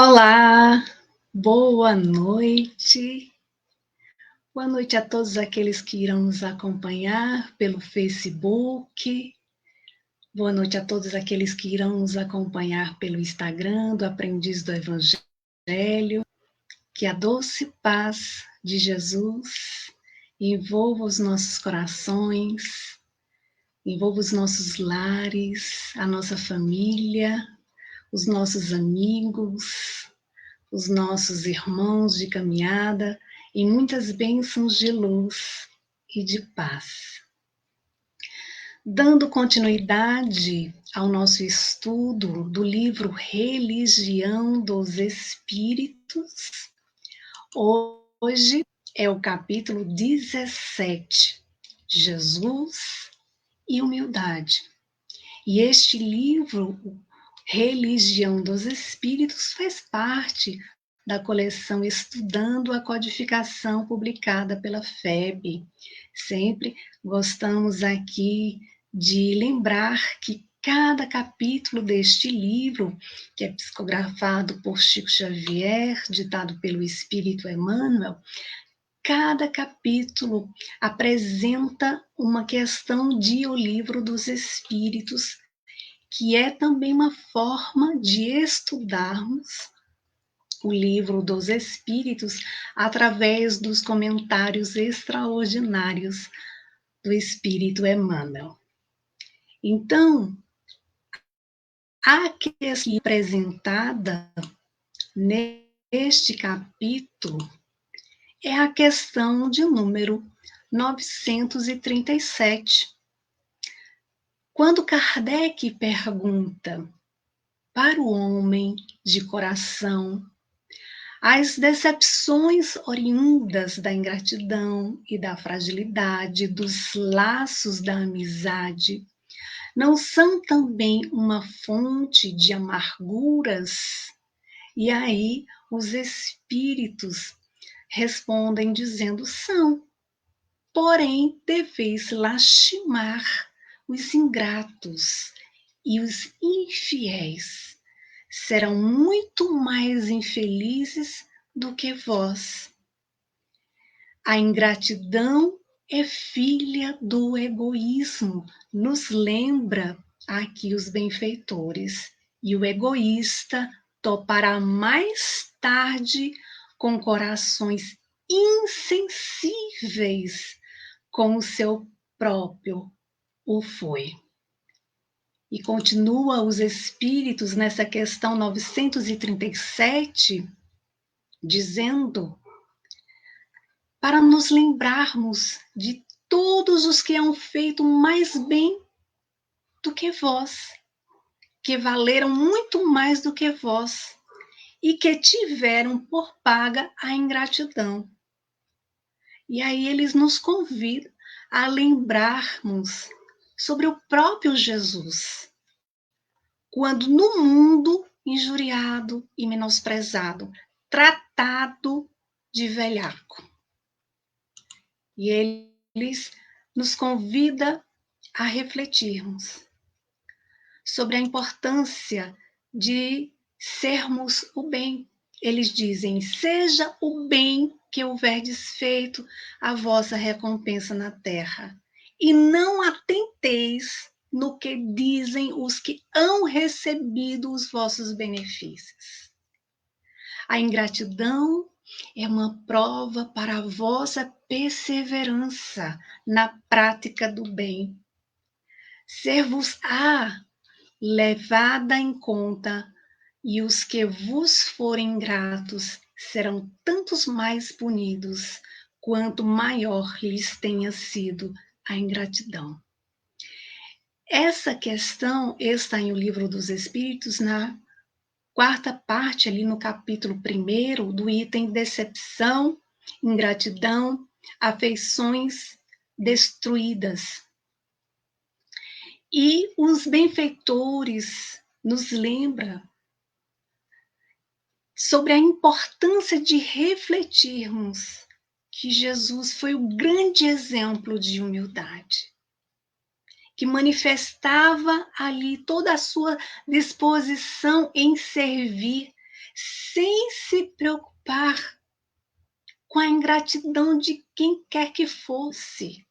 Olá, boa noite. Boa noite a todos aqueles que irão nos acompanhar pelo Facebook. Boa noite a todos aqueles que irão nos acompanhar pelo Instagram do Aprendiz do Evangelho. Que a doce paz de Jesus envolva os nossos corações, envolva os nossos lares, a nossa família, os nossos amigos, os nossos irmãos de caminhada em muitas bênçãos de luz e de paz. Dando continuidade ao nosso estudo do livro Religião dos Espíritos, hoje é o capítulo 17, Jesus e Humildade. E este livro, Religião dos Espíritos, faz parte da coleção Estudando a Codificação, publicada pela FEB. Sempre gostamos aqui de lembrar que cada capítulo deste livro, que é psicografado por Chico Xavier, ditado pelo Espírito Emmanuel, cada capítulo apresenta uma questão de O Livro dos Espíritos, que é também uma forma de estudarmos o Livro dos Espíritos através dos comentários extraordinários do Espírito Emmanuel. Então, a questão apresentada neste capítulo é a questão de número 937. Quando Kardec pergunta para o homem de coração as decepções oriundas da ingratidão e da fragilidade dos laços da amizade não são também uma fonte de amarguras? E aí os espíritos respondem dizendo: são, porém deveis lastimar os ingratos e os infiéis. Serão muito mais infelizes do que vós. A ingratidão é filha do egoísmo, nos lembra aqui os benfeitores. E o egoísta topará mais tarde com corações insensíveis com o seu próprio o foi. E continua os espíritos nessa questão 937, dizendo para nos lembrarmos de todos os que hão feito mais bem do que vós, que valeram muito mais do que vós, e que tiveram por paga a ingratidão. E aí eles nos convidam a lembrarmos sobre o próprio Jesus, quando no mundo injuriado e menosprezado, tratado de velhaco. E eles nos convidam a refletirmos sobre a importância de sermos o bem. Eles dizem: seja o bem que houverdes feito a vossa recompensa na terra, e não atenteis no que dizem os que hão recebido os vossos benefícios. A ingratidão é uma prova para a vossa perseverança na prática do bem. Ser-vos-á levada em conta, e os que vos forem ingratos serão tantos mais punidos, quanto maior lhes tenha sido a ingratidão. Essa questão está em O Livro dos Espíritos, na quarta parte, ali no capítulo 1, do item decepção, ingratidão, afeições destruídas. E os benfeitores nos lembram sobre a importância de refletirmos que Jesus foi o grande exemplo de humildade, que manifestava ali toda a sua disposição em servir, sem se preocupar com a ingratidão de quem quer que fosse.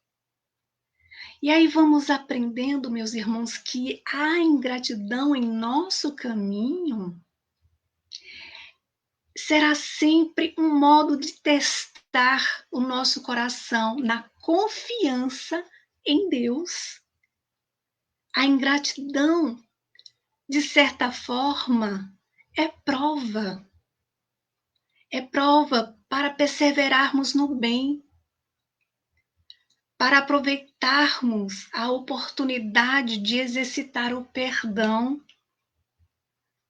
E aí vamos aprendendo, meus irmãos, que a ingratidão em nosso caminho será sempre um modo de testar o nosso coração na confiança em Deus. A ingratidão, de certa forma, é prova para perseverarmos no bem, para aproveitarmos a oportunidade de exercitar o perdão,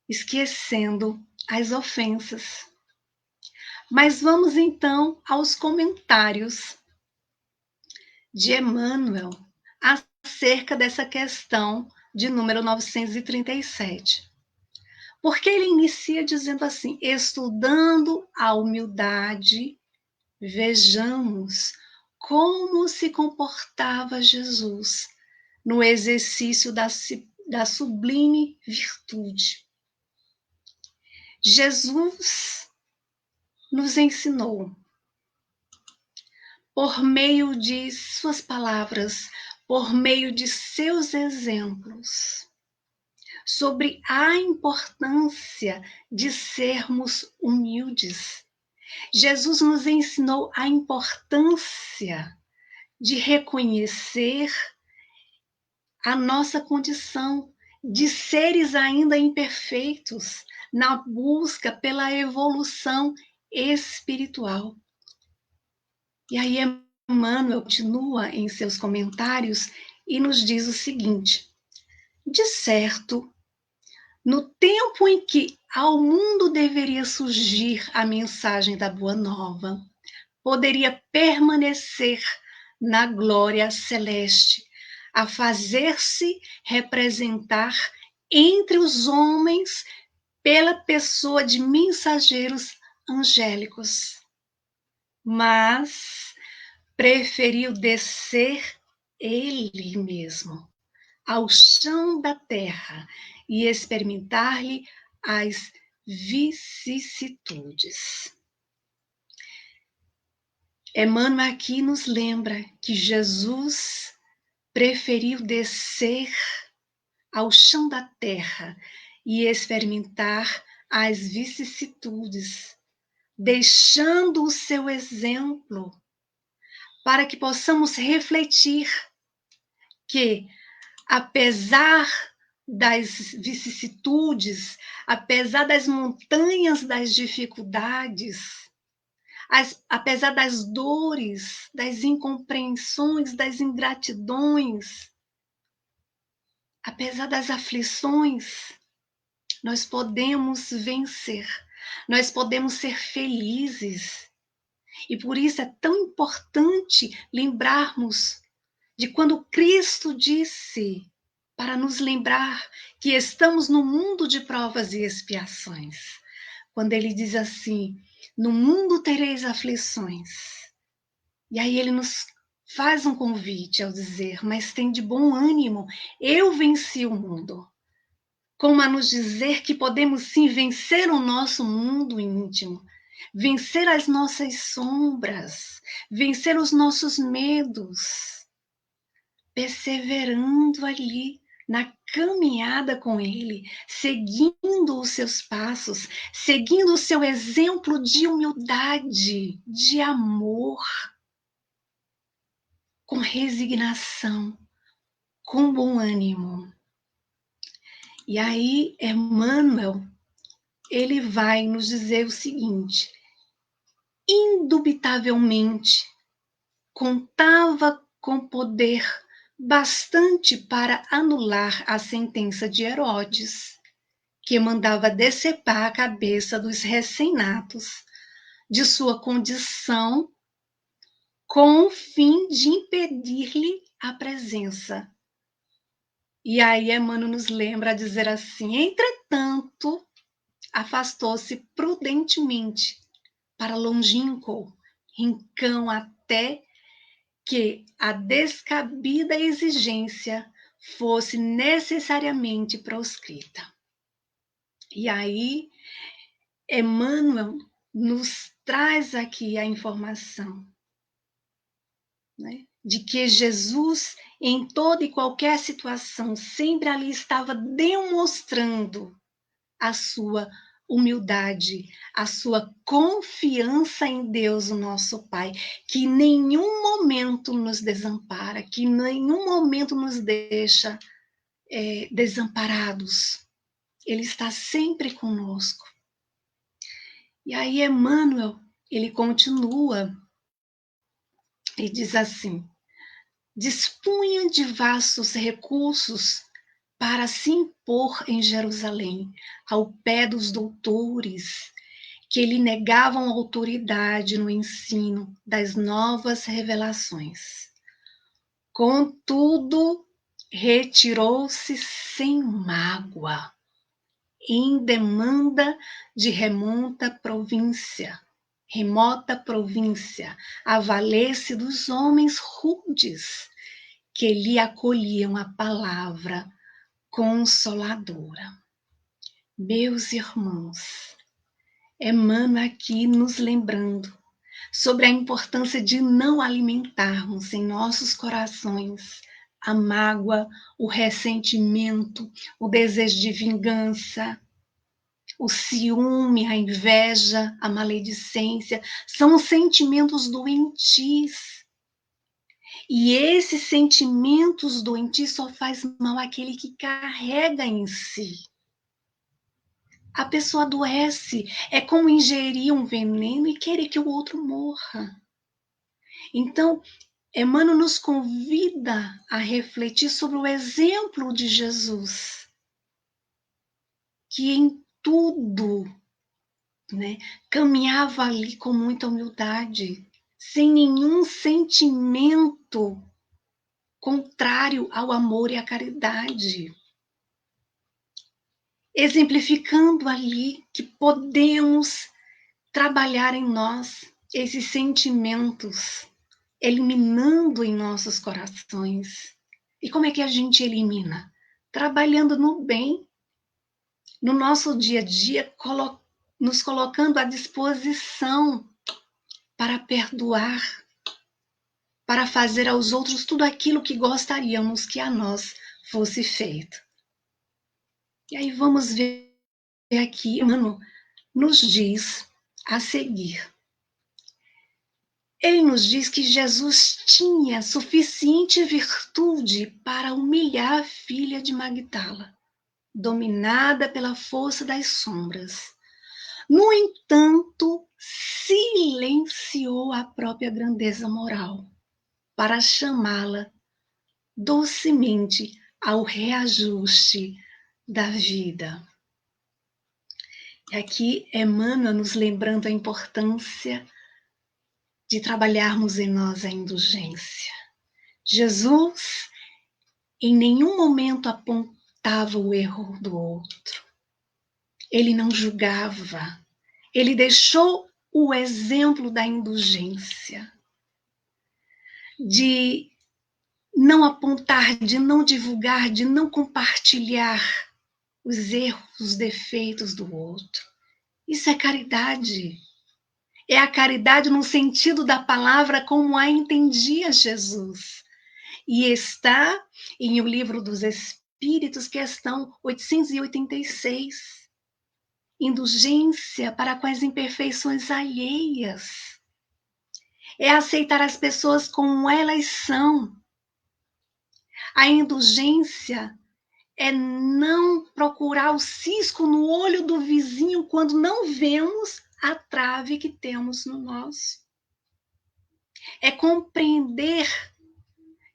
esquecendo as ofensas. Mas vamos então aos comentários de Emmanuel acerca dessa questão de número 937. Porque ele inicia dizendo assim: estudando a humildade, vejamos como se comportava Jesus no exercício da sublime virtude. Jesus nos ensinou, por meio de suas palavras, por meio de seus exemplos, sobre a importância de sermos humildes. Jesus nos ensinou a importância de reconhecer a nossa condição de seres ainda imperfeitos na busca pela evolução espiritual. E aí Emmanuel continua em seus comentários e nos diz o seguinte: de certo, no tempo em que ao mundo deveria surgir a mensagem da Boa Nova, poderia permanecer na glória celeste, a fazer-se representar entre os homens pela pessoa de mensageiros angélicos. Mas preferiu descer ele mesmo ao chão da terra e experimentar-lhe as vicissitudes. Emmanuel aqui nos lembra que Jesus preferiu descer ao chão da terra e experimentar as vicissitudes, deixando o seu exemplo para que possamos refletir que, apesar das vicissitudes, apesar das montanhas das dificuldades, apesar das dores, das incompreensões, das ingratidões, apesar das aflições, nós podemos vencer, nós podemos ser felizes. E por isso é tão importante lembrarmos de quando Cristo disse, para nos lembrar que estamos no mundo de provas e expiações. Quando ele diz assim: no mundo tereis aflições. E aí ele nos faz um convite ao dizer: mas tem de bom ânimo, eu venci o mundo. Como a nos dizer que podemos sim vencer o nosso mundo íntimo, vencer as nossas sombras, vencer os nossos medos, perseverando ali na caminhada com Ele, seguindo os seus passos, seguindo o seu exemplo de humildade, de amor, com resignação, com bom ânimo. E aí, Emmanuel, ele vai nos dizer o seguinte: indubitavelmente, contava com poder bastante para anular a sentença de Herodes, que mandava decepar a cabeça dos recém-natos de sua condição com o fim de impedir-lhe a presença. E aí Emmanuel nos lembra a dizer assim: entretanto, afastou-se prudentemente para longínquo rincão até que a descabida exigência fosse necessariamente proscrita. E aí Emmanuel nos traz aqui a informação, né, de que Jesus, em toda e qualquer situação, sempre ali estava demonstrando a sua humildade, a sua confiança em Deus, o nosso Pai, que em nenhum momento nos desampara, que em nenhum momento nos deixa desamparados. Ele está sempre conosco. E aí Emmanuel, ele continua e diz assim: dispunha de vastos recursos para se impor em Jerusalém, ao pé dos doutores, que lhe negavam autoridade no ensino das novas revelações. Contudo, retirou-se sem mágoa, em demanda de remota província, a valer-se dos homens rudes, que lhe acolhiam a palavra consoladora. Meus irmãos, Emmanuel aqui nos lembrando sobre a importância de não alimentarmos em nossos corações a mágoa, o ressentimento, o desejo de vingança, o ciúme, a inveja, a maledicência, são sentimentos doentios. E esses sentimentos doentios só faz mal àquele que carrega em si. A pessoa adoece, é como ingerir um veneno e querer que o outro morra. Então, Emmanuel nos convida a refletir sobre o exemplo de Jesus, que em tudo, né, caminhava ali com muita humildade, sem nenhum sentimento contrário ao amor e à caridade, exemplificando ali que podemos trabalhar em nós esses sentimentos, eliminando em nossos corações. E como é que a gente elimina? Trabalhando no bem, no nosso dia a dia, nos colocando à disposição para perdoar, para fazer aos outros tudo aquilo que gostaríamos que a nós fosse feito. E aí vamos ver aqui, Emmanuel nos diz a seguir. Ele nos diz que Jesus tinha suficiente virtude para humilhar a filha de Magdala, dominada pela força das sombras. No entanto, silenciou a própria grandeza moral para chamá-la docemente ao reajuste da vida. E aqui Emmanuel nos lembrando a importância de trabalharmos em nós a indulgência. Jesus em nenhum momento apontava o erro do outro. Ele não julgava. Ele deixou o exemplo da indulgência, de não apontar, de não divulgar, de não compartilhar os erros, os defeitos do outro. Isso é caridade. É a caridade no sentido da palavra como a entendia Jesus. E está em O Livro dos Espíritos, questão 886. Indulgência para com as imperfeições alheias. É aceitar as pessoas como elas são. A indulgência é não procurar o cisco no olho do vizinho quando não vemos a trave que temos no nosso. É compreender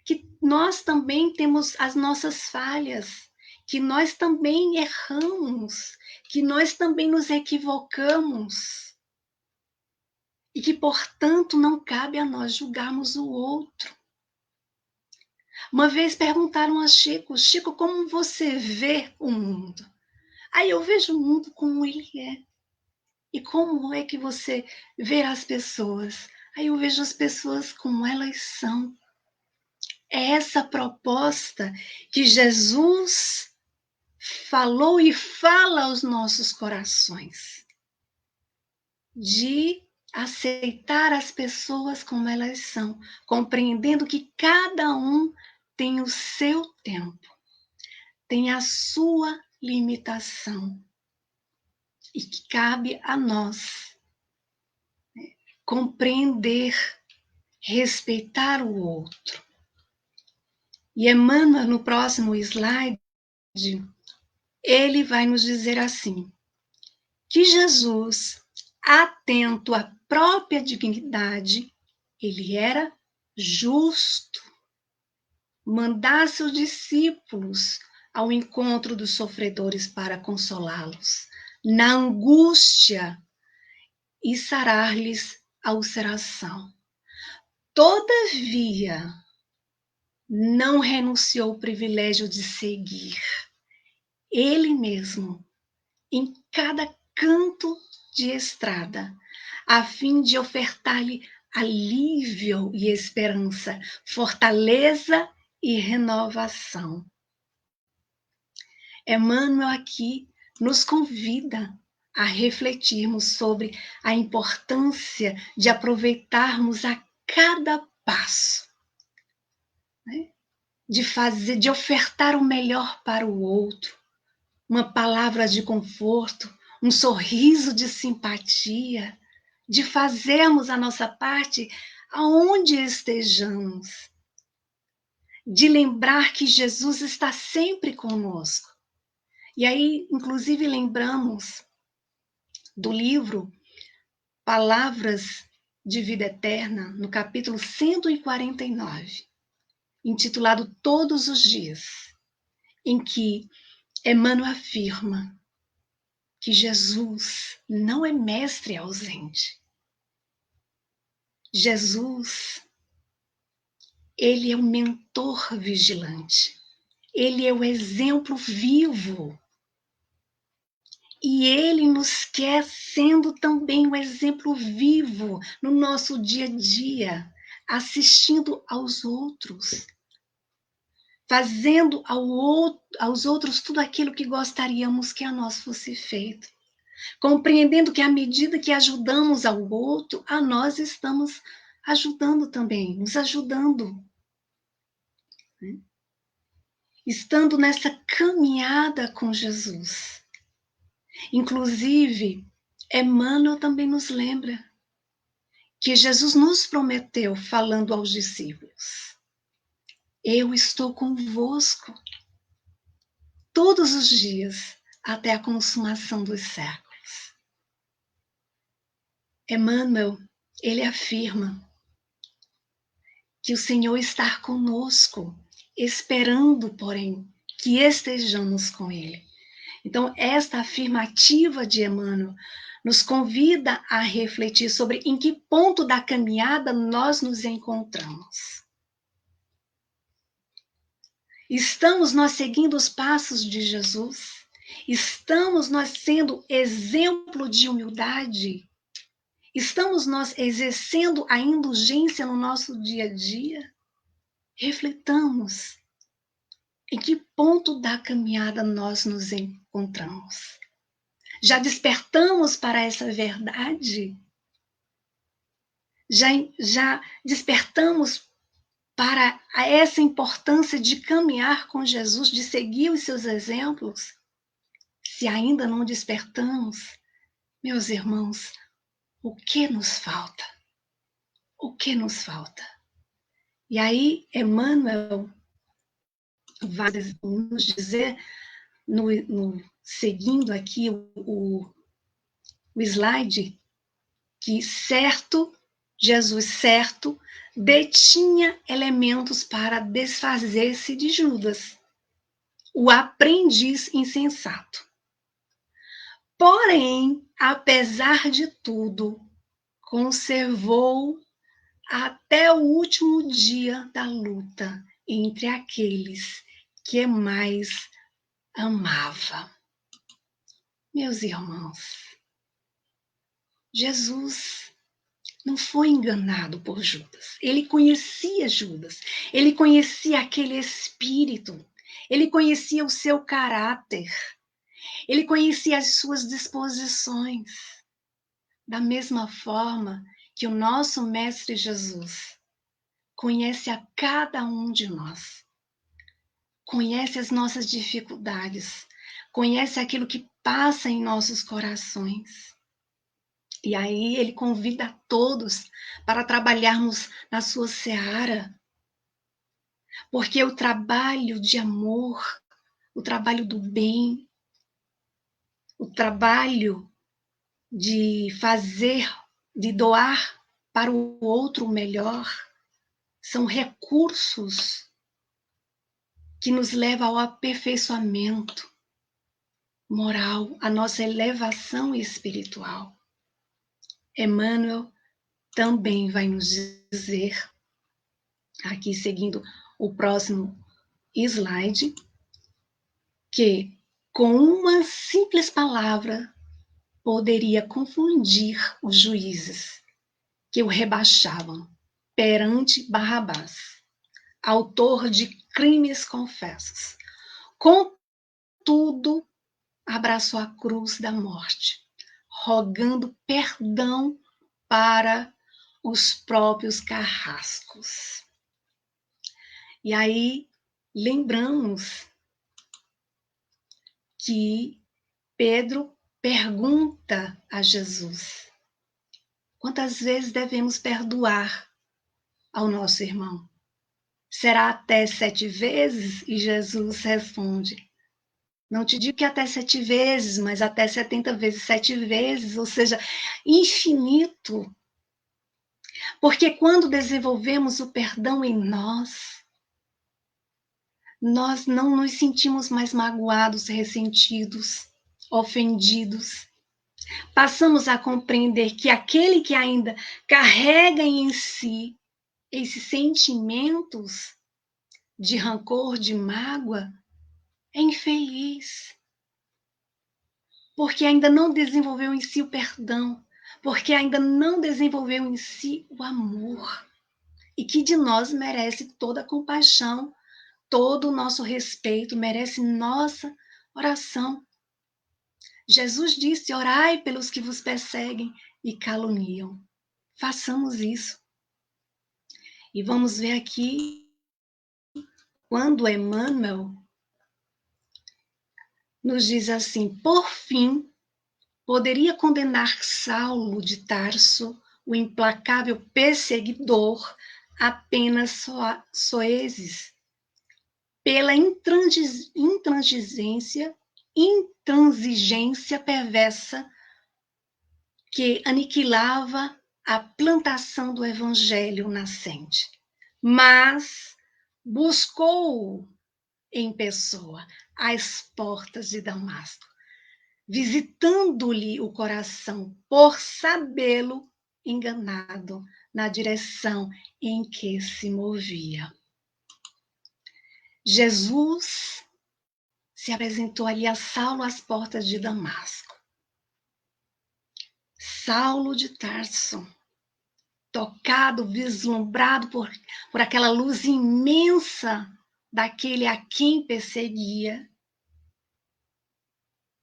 que nós também temos as nossas falhas, que nós também erramos, que nós também nos equivocamos. E que, portanto, não cabe a nós julgarmos o outro. Uma vez perguntaram a Chico: Chico, como você vê o mundo? Aí eu vejo o mundo como ele é. E como é que você vê as pessoas? Aí eu vejo as pessoas como elas são. É essa proposta que Jesus falou e fala aos nossos corações. de aceitar as pessoas como elas são, compreendendo que cada um tem o seu tempo, tem a sua limitação e que cabe a nós compreender, respeitar o outro. E Emmanuel, no próximo slide, ele vai nos dizer assim, que Jesus, atento à própria dignidade, ele era justo, mandar seus discípulos ao encontro dos sofredores para consolá-los, na angústia e sarar-lhes a ulceração. Todavia, não renunciou ao privilégio de seguir ele mesmo em cada canto de estrada, a fim de ofertar-lhe alívio e esperança, fortaleza e renovação. Emmanuel aqui nos convida a refletirmos sobre a importância de aproveitarmos a cada passo, né? De ofertar o melhor para o outro, uma palavra de conforto, um sorriso de simpatia, de fazermos a nossa parte aonde estejamos, de lembrar que Jesus está sempre conosco. E aí, inclusive, lembramos do livro Palavras de Vida Eterna, no capítulo 149, intitulado Todos os Dias, em que Emmanuel afirma que Jesus não é mestre ausente. Jesus, ele é o mentor vigilante. Ele é o exemplo vivo. E ele nos quer sendo também um exemplo vivo no nosso dia a dia, assistindo aos outros, fazendo aos outros tudo aquilo que gostaríamos que a nós fosse feito. Compreendendo que à medida que ajudamos ao outro, a nós estamos ajudando também, nos ajudando. Né? Estando nessa caminhada com Jesus. Inclusive, Emmanuel também nos lembra que Jesus nos prometeu, falando aos discípulos, eu estou convosco todos os dias até a consumação dos séculos. Emmanuel, ele afirma que o Senhor está conosco, esperando, porém, que estejamos com Ele. Então, esta afirmativa de Emmanuel nos convida a refletir sobre em que ponto da caminhada nós nos encontramos. Estamos nós seguindo os passos de Jesus? Estamos nós sendo exemplo de humildade? Estamos nós exercendo a indulgência no nosso dia a dia? Refletamos em que ponto da caminhada nós nos encontramos. Já despertamos para essa verdade? Já despertamos para essa importância de caminhar com Jesus, de seguir os seus exemplos? Se ainda não despertamos, meus irmãos, o que nos falta? O que nos falta? E aí, Emmanuel vai nos dizer, seguindo aqui o slide, que Jesus certo, detinha elementos para desfazer-se de Judas, o aprendiz insensato. Porém, apesar de tudo, conservou até o último dia da luta entre aqueles que mais amava. Meus irmãos, Jesus não foi enganado por Judas. Ele conhecia Judas, ele conhecia aquele espírito, ele conhecia o seu caráter, ele conhecia as suas disposições. da mesma forma que o nosso Mestre Jesus conhece a cada um de nós, conhece as nossas dificuldades, conhece aquilo que passa em nossos corações. E aí ele convida a todos para trabalharmos na sua seara, porque o trabalho de amor, o trabalho do bem, o trabalho de fazer, de doar para o outro o melhor, são recursos que nos levam ao aperfeiçoamento moral, à nossa elevação espiritual. Emmanuel também vai nos dizer, aqui seguindo o próximo slide, que com uma simples palavra poderia confundir os juízes que o rebaixavam perante Barrabás, autor de crimes confessos. Contudo, abraçou a cruz da morte, rogando perdão para os próprios carrascos. E aí, lembramos que Pedro pergunta a Jesus: quantas vezes devemos perdoar ao nosso irmão? Será até 7 vezes? E Jesus responde: não te digo que até 7 vezes, mas até 70 vezes 7 vezes, ou seja, infinito. Porque quando desenvolvemos o perdão em nós não nos sentimos mais magoados, ressentidos, ofendidos. Passamos a compreender que aquele que ainda carrega em si esses sentimentos de rancor, de mágoa, é infeliz. Porque ainda não desenvolveu em si o perdão, porque ainda não desenvolveu em si o amor, e que de nós merece toda a compaixão, todo o nosso respeito, merece nossa oração. Jesus disse: orai pelos que vos perseguem e caluniam. Façamos isso. E vamos ver aqui, quando Emmanuel nos diz assim: por fim, poderia condenar Saulo de Tarso, o implacável perseguidor, apenas soezes, pela intransigência perversa que aniquilava a plantação do evangelho nascente. Mas buscou-o em pessoa às portas de Damasco, visitando-lhe o coração por sabê-lo enganado na direção em que se movia. Jesus se apresentou ali a Saulo às portas de Damasco. Saulo de Tarso, tocado, vislumbrado por aquela luz imensa daquele a quem perseguia,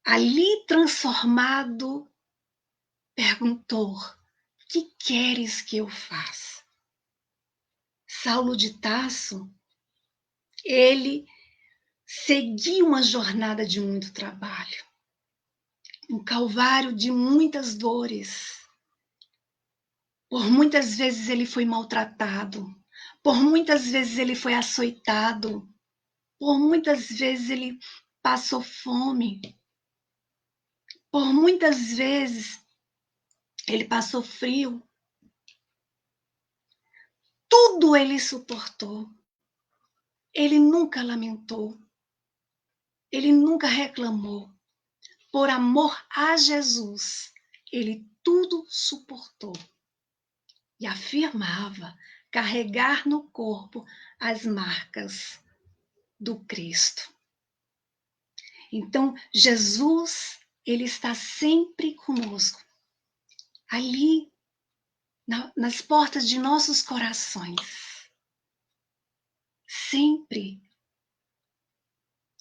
ali transformado, perguntou: que queres que eu faça? Saulo de Tarso, ele seguia uma jornada de muito trabalho, um calvário de muitas dores. Por muitas vezes ele foi maltratado, por muitas vezes ele foi açoitado, por muitas vezes ele passou fome, por muitas vezes ele passou frio. Tudo ele suportou. Ele nunca lamentou. Ele nunca reclamou. Por amor a Jesus, ele tudo suportou. E afirmava carregar no corpo as marcas do Cristo. Então, Jesus, ele está sempre conosco, ali, nas portas de nossos corações. Sempre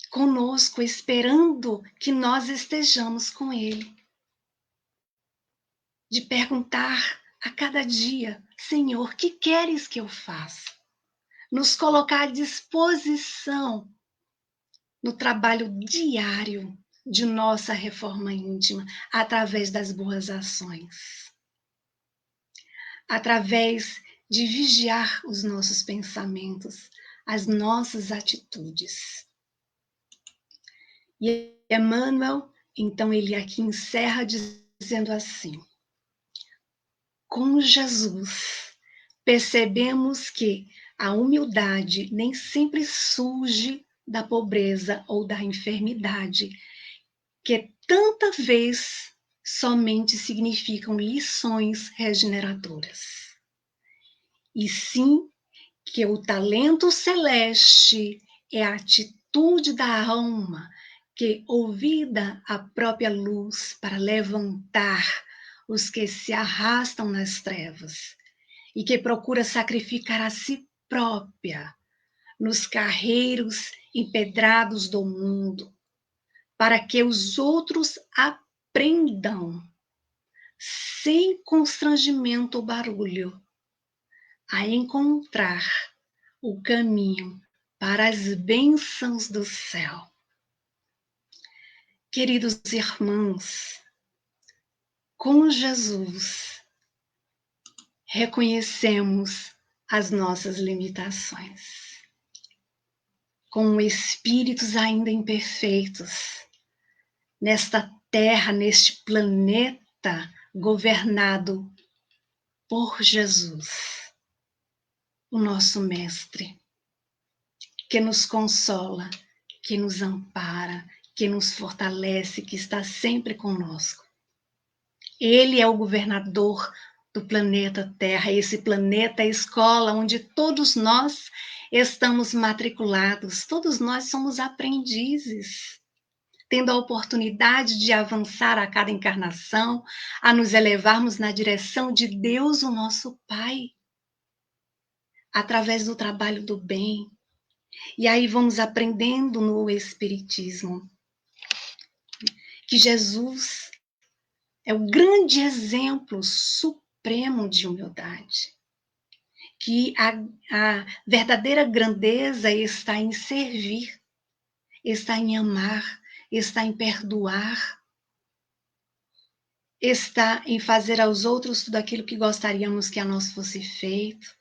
conosco, esperando que nós estejamos com ele. de perguntar a cada dia: Senhor, que queres que eu faça? Nos colocar à disposição no trabalho diário de nossa reforma íntima, através das boas ações, através de vigiar os nossos pensamentos, as nossas atitudes. E Emmanuel, então, ele aqui encerra dizendo assim: com Jesus, percebemos que a humildade nem sempre surge da pobreza ou da enfermidade, que tanta vez somente significam lições regeneradoras. E sim que o talento celeste é a atitude da alma que, ouvida a própria luz para levantar os que se arrastam nas trevas e que procura sacrificar a si própria nos carreiros empedrados do mundo, para que os outros aprendam, sem constrangimento ou barulho, a encontrar o caminho para as bênçãos do céu. Queridos irmãos, com Jesus, reconhecemos as nossas limitações. Com espíritos ainda imperfeitos, nesta terra, neste planeta governado por Jesus, o nosso Mestre, que nos consola, que nos ampara, que nos fortalece, que está sempre conosco. Ele é o governador do planeta Terra, esse planeta é a escola onde todos nós estamos matriculados, todos nós somos aprendizes, tendo a oportunidade de avançar a cada encarnação, a nos elevarmos na direção de Deus, o nosso Pai, através do trabalho do bem. E aí vamos aprendendo no Espiritismo que Jesus é o grande exemplo supremo de humildade, que a verdadeira grandeza está em servir, está em amar, está em perdoar, está em fazer aos outros tudo aquilo que gostaríamos que a nós fosse feito,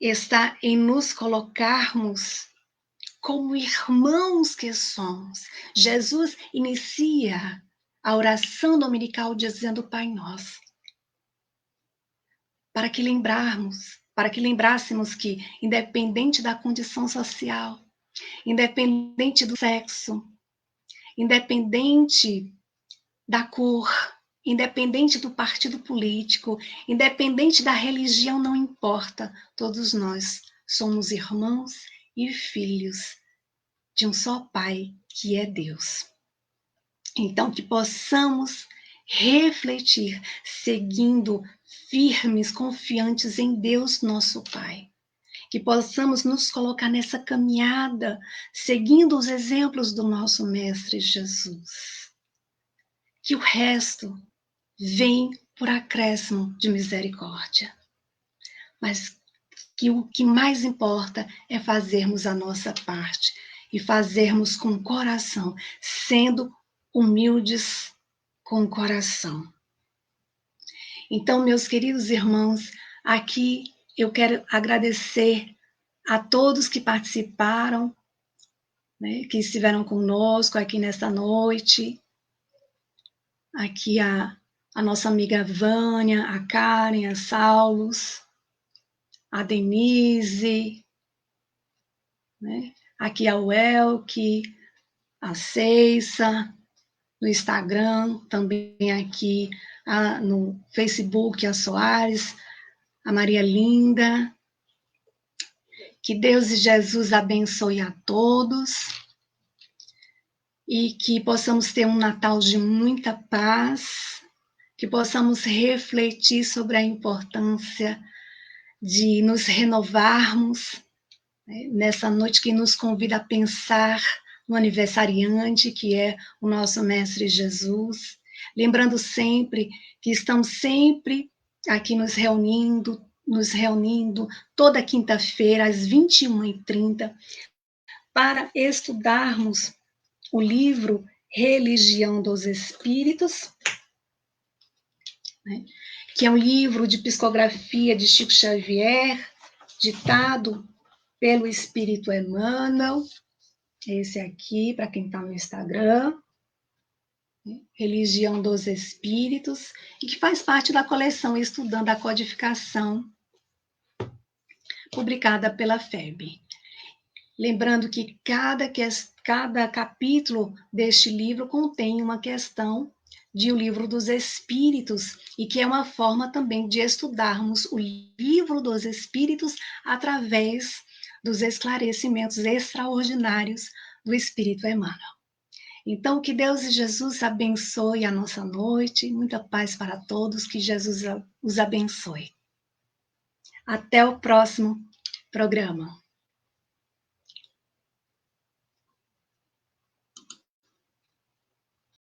está em nos colocarmos como irmãos que somos. Jesus inicia a oração dominical dizendo Pai Nosso, para que lembrássemos que, independente da condição social, independente do sexo, independente da cor, independente do partido político, independente da religião, não importa, todos nós somos irmãos e filhos de um só Pai, que é Deus. Então, que possamos refletir, seguindo firmes, confiantes em Deus, nosso Pai. Que possamos nos colocar nessa caminhada, seguindo os exemplos do nosso Mestre Jesus. Que o resto vem por acréscimo de misericórdia. Mas que o que mais importa é fazermos a nossa parte e fazermos com o coração, sendo humildes com o coração. Então, meus queridos irmãos, aqui eu quero agradecer a todos que participaram, né, que estiveram conosco aqui nesta noite. Aqui a nossa amiga Vânia, a Karen, a Saulos, a Denise, né? Aqui a Welke, a Ceissa, no Instagram, também aqui no Facebook, a Soares, a Maria Linda. Que Deus e Jesus abençoe a todos e que possamos ter um Natal de muita paz, que possamos refletir sobre a importância de nos renovarmos, né, nessa noite que nos convida a pensar no aniversariante, que é o nosso Mestre Jesus, Lembrando sempre que estamos sempre aqui nos reunindo toda quinta-feira às 21h30 para estudarmos o livro Religião dos Espíritos, né, que é um livro de psicografia de Chico Xavier, ditado pelo Espírito Emmanuel, esse aqui, para quem está no Instagram, Religião dos Espíritos, e que faz parte da coleção Estudando a Codificação, publicada pela FEB. Lembrando que cada capítulo deste livro contém uma questão de O Livro dos Espíritos, e que é uma forma também de estudarmos o Livro dos Espíritos através dos esclarecimentos extraordinários do Espírito Emmanuel. Então, que Deus e Jesus abençoe a nossa noite, muita paz para todos, que Jesus os abençoe. Até o próximo programa.